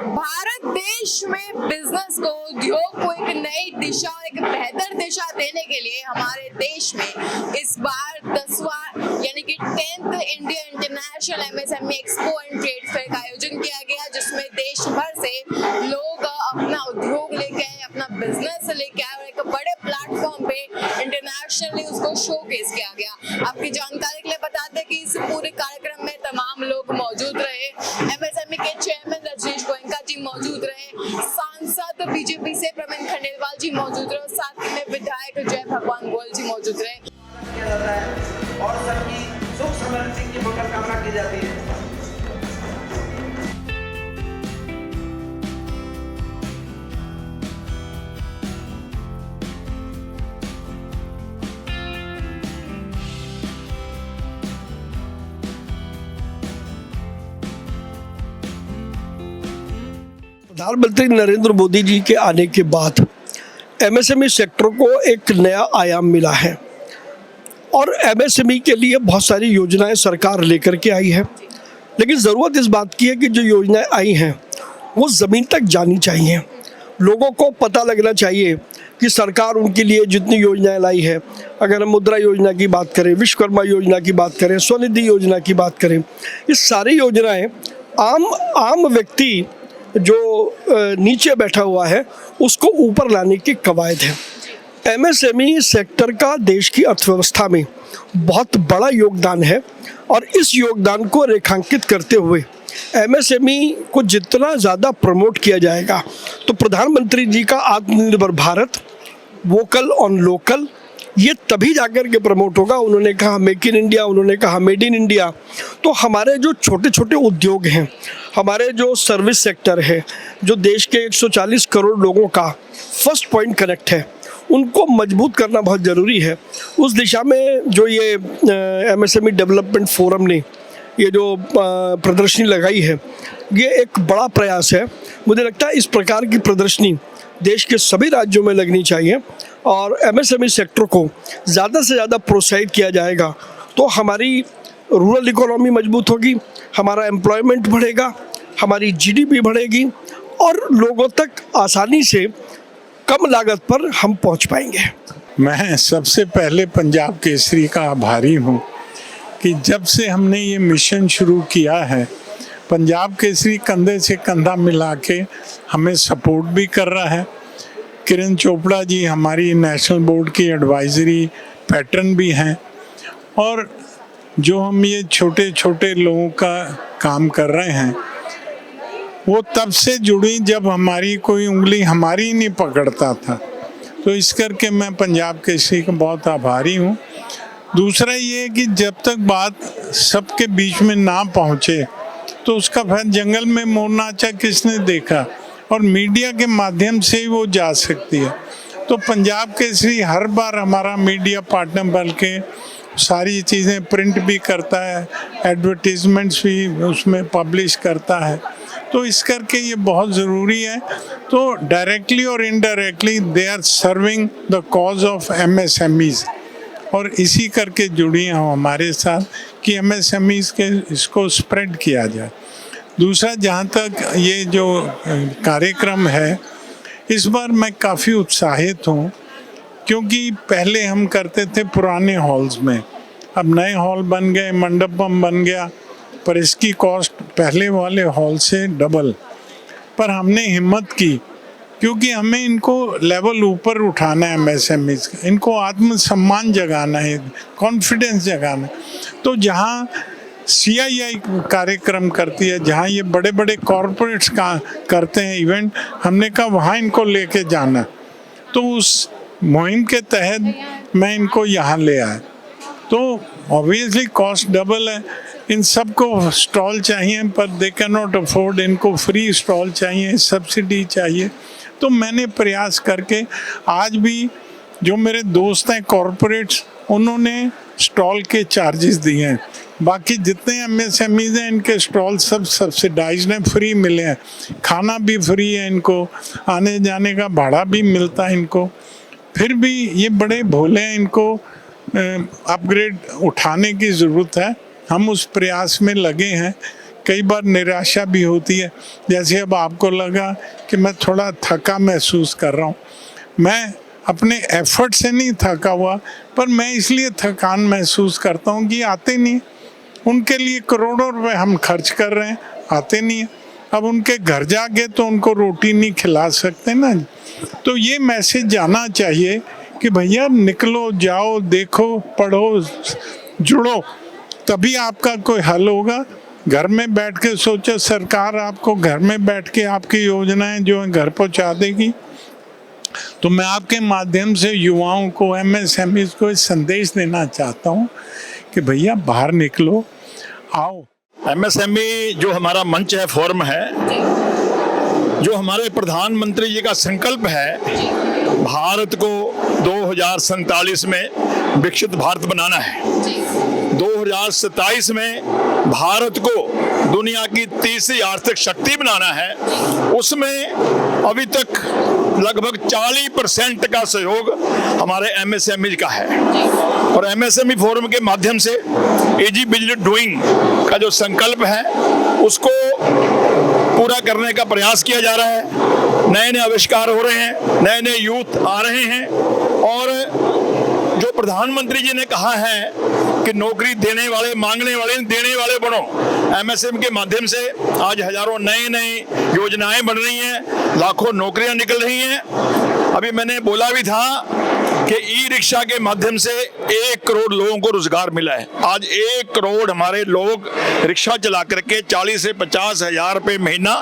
भारत देश में बिजनेस को, उद्योग को एक नई दिशा, एक बेहतर दिशा देने के लिए हमारे देश में इस बार 10वां यानी कि 10th India international MSME expo and trade fair का आयोजन किया गया, जिसमें देश भर से लोग अपना उद्योग लेके आए, अपना बिजनेस लेके आए और एक बड़े प्लेटफॉर्म पे इंटरनेशनली उसको शोकेस किया गया। आपकी जानकारी के लिए बता दें कि इस पूरे कार्यक्रम में तमाम लोग मौजूद रहे। एमएसएमई के चेयरमैन रजनीश गोयनका जी मौजूद रहे, सांसद बीजेपी से प्रवीण खंडेलवाल जी मौजूद रहे, साथ में विधायक जय भगवान गोयल जी मौजूद रहे। और सबकी सुख समृद्धि की मंगल कामना की जाती है। प्रधानमंत्री नरेंद्र मोदी जी के आने के बाद एमएसएमई सेक्टर को एक नया आयाम मिला है और एमएसएमई के लिए बहुत सारी योजनाएं सरकार लेकर के आई है, लेकिन ज़रूरत इस बात की है कि जो योजनाएं आई हैं वो ज़मीन तक जानी चाहिए। लोगों को पता लगना चाहिए कि सरकार उनके लिए जितनी योजनाएं लाई है, अगर हम मुद्रा योजना की बात करें, विश्वकर्मा योजना की बात करें, स्वनिधि योजना की बात करें, ये सारी योजनाएं आम व्यक्ति जो नीचे बैठा हुआ है उसको ऊपर लाने की कवायद है। एमएसएमई सेक्टर का देश की अर्थव्यवस्था में बहुत बड़ा योगदान है और इस योगदान को रेखांकित करते हुए एमएसएमई को जितना ज़्यादा प्रमोट किया जाएगा तो प्रधानमंत्री जी का आत्मनिर्भर भारत, वोकल ऑन लोकल, ये तभी जाकर के प्रमोट होगा। उन्होंने कहा मेक इन इंडिया, उन्होंने कहा मेड इन इंडिया। तो हमारे जो छोटे छोटे उद्योग हैं, हमारे जो सर्विस सेक्टर है, जो देश के 140 करोड़ लोगों का फर्स्ट पॉइंट कनेक्ट है, उनको मजबूत करना बहुत ज़रूरी है। उस दिशा में जो ये एमएसएमई डेवलपमेंट फोरम ने ये जो प्रदर्शनी लगाई है, ये एक बड़ा प्रयास है। मुझे लगता है इस प्रकार की प्रदर्शनी देश के सभी राज्यों में लगनी चाहिए और एमएसएमई सेक्टर को ज़्यादा से ज़्यादा प्रोत्साहित किया जाएगा तो हमारी रूरल इकोनॉमी मजबूत होगी, हमारा एम्प्लॉयमेंट बढ़ेगा, हमारी जीडीपी बढ़ेगी और लोगों तक आसानी से कम लागत पर हम पहुंच पाएंगे। मैं सबसे पहले पंजाब केसरी का आभारी हूं कि जब से हमने ये मिशन शुरू किया है, पंजाब केसरी कंधे से कंधा मिला के हमें सपोर्ट भी कर रहा है। किरण चोपड़ा जी हमारी नेशनल बोर्ड की एडवाइजरी पैटर्न भी हैं और जो हम ये छोटे छोटे लोगों का काम कर रहे हैं वो तब से जुड़ी जब हमारी कोई उंगली हमारी नहीं पकड़ता था। तो इस करके मैं पंजाब केसरी का बहुत आभारी हूँ। दूसरा ये कि जब तक बात सबके बीच में ना पहुँचे तो उसका फिर जंगल में मोर नाचा किसने देखा, और मीडिया के माध्यम से ही वो जा सकती है। तो पंजाब केसरी हर बार हमारा मीडिया पार्टनर बन के सारी चीज़ें प्रिंट भी करता है, एडवर्टीजमेंट्स भी उसमें पब्लिश करता है। तो इस करके ये बहुत ज़रूरी है। तो डायरेक्टली और indirectly they are serving the cause of MSMEs और इसी करके जुड़ी हैं हमारे साथ कि एमएसएमईज के इसको स्प्रेड किया जाए। दूसरा, जहाँ तक ये जो कार्यक्रम है, इस बार मैं काफ़ी उत्साहित हूँ क्योंकि पहले हम करते थे पुराने हॉल्स में, अब नए हॉल बन गए, मंडपम बन गया, पर इसकी कॉस्ट पहले वाले हॉल से डबल। पर हमने हिम्मत की क्योंकि हमें इनको लेवल ऊपर उठाना है, एमएसएमईज का, इनको आत्मसम्मान जगाना है, कॉन्फिडेंस जगाना है। तो जहाँ सीआईआई कार्यक्रम करती है, जहाँ ये बड़े बड़े कॉरपोरेट्स का करते हैं इवेंट, हमने कहा वहाँ इनको लेके जाना। तो उस मुहिम के तहत मैं इनको यहाँ ले आया। तो ऑब्वियसली कॉस्ट डबल है, इन सबको स्टॉल चाहिए पर दे कैन नॉट अफोर्ड, इनको फ्री स्टॉल चाहिए, सब्सिडी चाहिए। तो मैंने प्रयास करके आज भी जो मेरे दोस्त हैं कॉरपोरेट्स, उन्होंने स्टॉल के चार्जेस दिए हैं। बाकी जितने एमएसएमईज हैं इनके स्टॉल सब सब्सिडाइज्ड हैं, फ्री मिले हैं, खाना भी फ्री है, इनको आने जाने का भाड़ा भी मिलता है इनको। फिर भी ये बड़े भोले हैं, इनको अपग्रेड उठाने की ज़रूरत है। हम उस प्रयास में लगे हैं कई बार निराशा भी होती है। जैसे अब आपको लगा कि मैं थोड़ा थका महसूस कर रहा हूँ, मैं अपने एफर्ट से नहीं थका हुआ, पर मैं इसलिए थकान महसूस करता हूँ कि आते नहीं। उनके लिए करोड़ों रुपए हम खर्च कर रहे हैं, आते नहीं है। अब उनके घर जाके तो उनको रोटी नहीं खिला सकते ना। तो ये मैसेज जाना चाहिए कि भैया निकलो, जाओ, देखो, पढ़ो, जुड़ो, तभी आपका कोई हल होगा। घर में बैठ के सोचो, सरकार आपको घर में बैठ के आपकी योजनाएं जो है घर पहुंचा देगी। तो मैं आपके माध्यम से युवाओं को, एमएसएमईज को इस संदेश देना चाहता हूँ कि भैया बाहर निकलो, आओ। एमएसएमई जो हमारा मंच है, फोरम है, जो हमारे प्रधानमंत्री जी का संकल्प है भारत को 2047 में विकसित भारत बनाना है, 2027 में भारत को दुनिया की तीसरी आर्थिक शक्ति बनाना है, उसमें अभी तक लगभग 40% का सहयोग हमारे एमएसएमई का है। और एमएसएमई फोरम के माध्यम से इजी बिजनेस डूइंग का जो संकल्प है उसको पूरा करने का प्रयास किया जा रहा है। नए नए आविष्कार हो रहे हैं, नए नए यूथ आ रहे हैं, और जो प्रधानमंत्री जी ने कहा है कि नौकरी देने वाले, मांगने वाले, देने वाले बनो, एमएसएमई के माध्यम से आज हजारों नए नए योजनाएं बन रही हैं, लाखों नौकरियां निकल रही हैं। अभी मैंने बोला भी था कि ई रिक्शा के माध्यम से 1 करोड़ लोगों को रोजगार मिला है। आज 1 करोड़ हमारे लोग रिक्शा चला करके 40 से 50 हजार रुपए महीना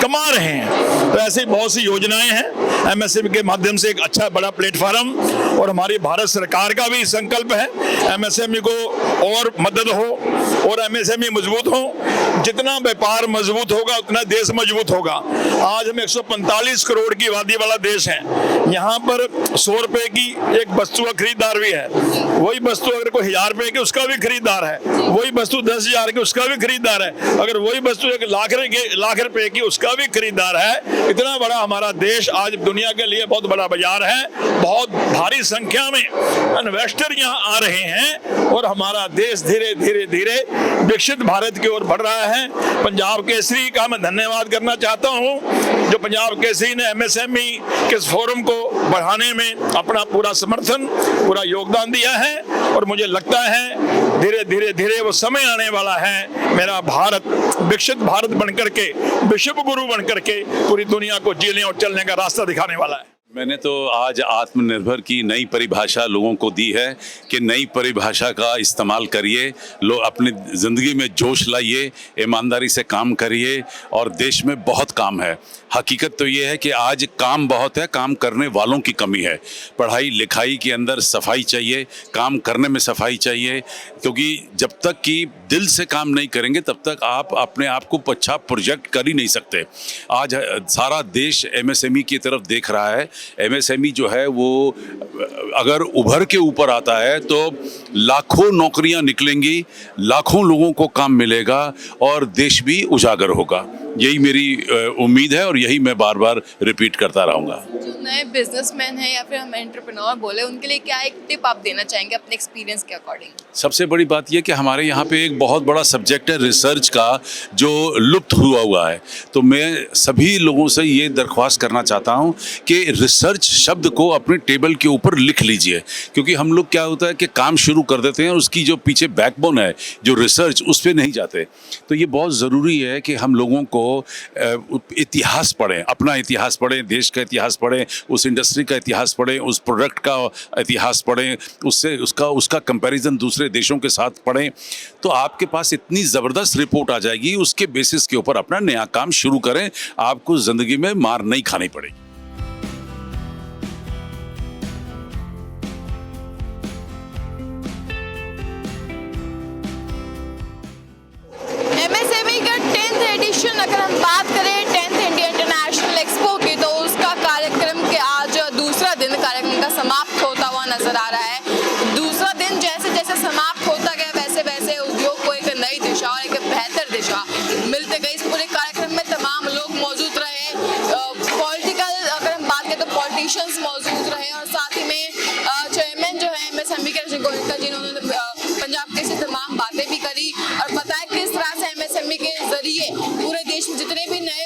कमा रहे हैं। तो ऐसी बहुत सी योजनाएं हैं एमएसएमई के माध्यम से, एक अच्छा बड़ा प्लेटफॉर्म। और हमारी भारत सरकार का भी संकल्प है एमएसएमई को और मदद हो और एमएसएमई मजबूत हो। जितना व्यापार मजबूत होगा उतना देश मजबूत होगा। आज हम 145 करोड़ की आबादी वाला देश है। यहाँ पर 100 रुपए की एक वस्तु का खरीदार भी है, वही वस्तु अगर कोई 1000 रुपए की उसका भी खरीदार है, वही वस्तु 10,000 की उसका भी खरीदार है, अगर वही वस्तु 1 लाख रुपए की उसका भी खरीदार है। इतना बड़ा हमारा देश आज दुनिया के लिए बहुत बड़ा बाजार है। बहुत भारी संख्या में इन्वेस्टर यहाँ आ रहे हैं और हमारा देश धीरे धीरे धीरे विकसित भारत की ओर बढ़ रहा है। पंजाब केसरी का मैं धन्यवाद करना चाहता हूँ, जो पंजाब केसरी ने एमएसएमई के इस फोरम को बढ़ाने में अपना पूरा समर्थन, पूरा योगदान दिया है। और मुझे लगता है धीरे धीरे धीरे वो समय आने वाला है, मेरा भारत विकसित भारत बनकर के, विश्व गुरु बनकर के पूरी दुनिया को जीने और चलने का रास्ता दिखाने वाला है। मैंने तो आज आत्मनिर्भर की नई परिभाषा लोगों को दी है कि नई परिभाषा का इस्तेमाल करिए, लोग अपनी ज़िंदगी में जोश लाइए, ईमानदारी से काम करिए, और देश में बहुत काम है। हकीकत तो ये है कि आज काम बहुत है, काम करने वालों की कमी है। पढ़ाई लिखाई के अंदर सफाई चाहिए, काम करने में सफाई चाहिए, क्योंकि जब तक कि दिल से काम नहीं करेंगे तब तक आप अपने आप को अच्छा प्रोजेक्ट कर ही नहीं सकते। आज सारा देश एमएसएमई की तरफ देख रहा है। एमएसएमई जो है वो अगर उभर के ऊपर आता है तो लाखों नौकरियां निकलेंगी, लाखों लोगों को काम मिलेगा और देश भी उजागर होगा। यही मेरी उम्मीद है और यही मैं बार बार रिपीट करता रहूँगा। जो नए बिजनेसमैन हैं या फिर हम एंटरप्रेन्योर बोले, उनके लिए क्या एक टिप आप देना चाहेंगे अपने एक्सपीरियंस के अकॉर्डिंग? सबसे बड़ी बात यह कि हमारे यहाँ पे एक बहुत बड़ा सब्जेक्ट है रिसर्च का, जो लुप्त हुआ है। तो मैं सभी लोगों से ये दरख्वास्त करना चाहता हूँ कि रिसर्च शब्द को अपने टेबल के ऊपर लिख लीजिए, क्योंकि हम लोग क्या होता है कि काम शुरू कर देते हैं, उसकी जो पीछे बैकबोन है जो रिसर्च, उस पर नहीं जाते। तो ये बहुत ज़रूरी है कि हम लोगों को इतिहास पढ़ें, अपना इतिहास पढ़ें, देश का इतिहास पढ़ें, उस इंडस्ट्री का इतिहास पढ़ें, उस प्रोडक्ट का इतिहास पढ़ें, उससे उसका कंपैरिजन दूसरे देशों के साथ पढ़ें। तो आपके पास इतनी ज़बरदस्त रिपोर्ट आ जाएगी, उसके बेसिस के ऊपर अपना नया काम शुरू करें, आपको ज़िंदगी में मार नहीं खानी पड़ेगी। एमएसएमई का 10th एडिशन, अगर हम बात करें 10th इंडिया इंटरनेशनल एक्सपो की, तो उसका कार्यक्रम के आज दूसरा दिन कार्यक्रम का समाप्त होता हुआ नजर आ रहा है। दूसरा दिन जैसे जैसे समाप्त होता गया वैसे वैसे उद्योग को एक नई दिशा और एक बेहतर दिशा मिलते गई। इस पूरे कार्यक्रम में तमाम लोग मौजूद रहे, पॉलिटिकल अगर हम बात करें तो पॉलिटिशियंस मौजूद रहे, और साथ ही में चेयरमैन जो है एमएसएमई के रजनी गोयनका जी ने पंजाब के से तमाम बातें भी करी और बताया किस तरह से एमएसएमई के जरिए पूरे देश में जितने भी नए